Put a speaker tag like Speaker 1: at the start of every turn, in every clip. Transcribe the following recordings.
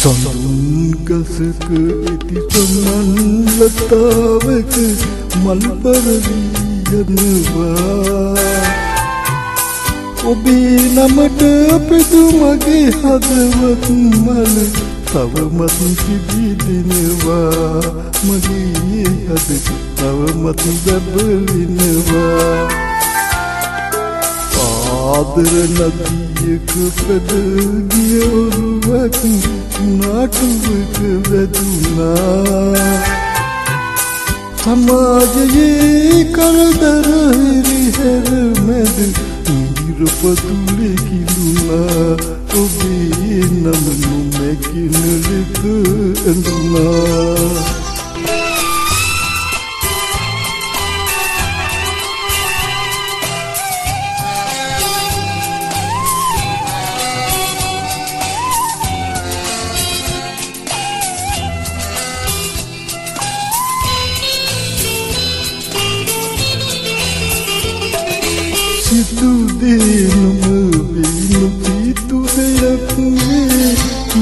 Speaker 1: සඳුන්ගසක ඉති සමන්ලතාවක මල් පරවීයනවා ඔබේ නමට පිදුමගේ හදවත් මල තවමත් පිබිදෙනවා මගේ හද තවමත් බබලිනවා ආදර නදියක පැදගිය ඔරුවක් නාටුවක වැදුනා සමාජයේ කරදර හිරිහැර මැද නිරපතුලේ කිලුනා ඔබේ නම නොමැකින ලෙස ඇඳුනා සිතු දෙනම වෙනු පිතු දෙයක් වේ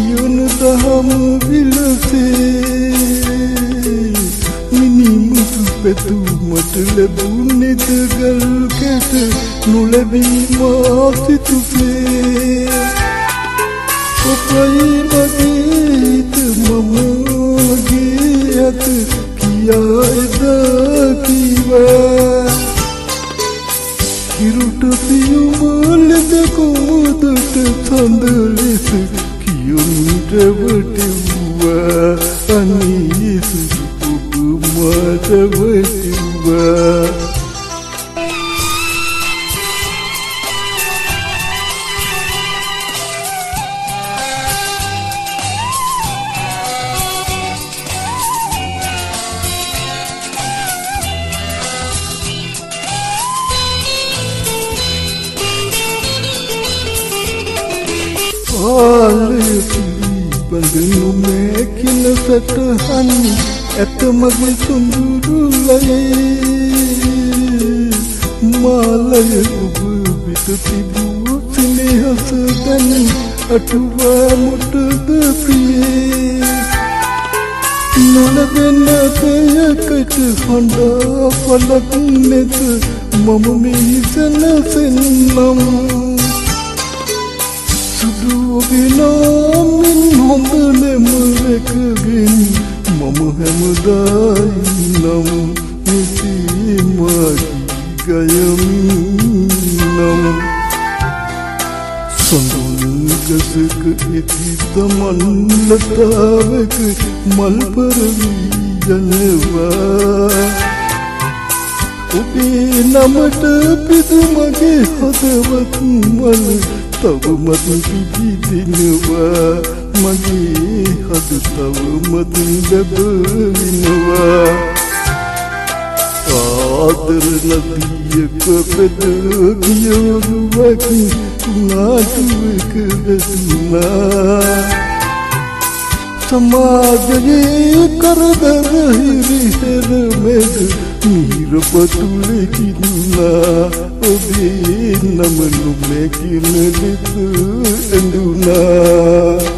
Speaker 1: යොන දහම විලසේ මිනිමුතු පැතුමට ලැබුණේ ගල් කැට නොලැබීම සිතුසේ ඔබයි මගේ හිත මමගේ අත කියා එදා කිවා කිරුට පියුමලද කොමුදට සඳ ලෙස කියුන්ට වටුවා අනීසු ඔබ මට වටුවා බඳුනු මේකින සටහන් ඇත මගේ සුඳුරුලයේ මාලය ඔබ විත තිබූ සිනහස දැන අටුවා මුටද ප්‍රියේ නොලබෙන දෙයකට හොඳා පලක් නැත මම මිසන සෙන්නම් සුදුවිනමින් හොඳනෙම රැකගෙන මම හැමදායි නම් නිසිමකි ගයමින් නම් සඳුන්ගසක ඉති සමන්ලතාවක මල් පරවී යනවා ඔබේ නමට පිදුමගේ හදවත් මල තවමත් පිබිදෙනවා මගේ හද තවමත් බබලිනවා ආදර නදියක පැදගිය ඔරුවක් නාටුවක වැදුනා සමාජයේ කරදර හිරිහැර මැද නිරපතුලේ කිලුනා ඔබේ නම නොමැකින ලෙස ඇඳුනා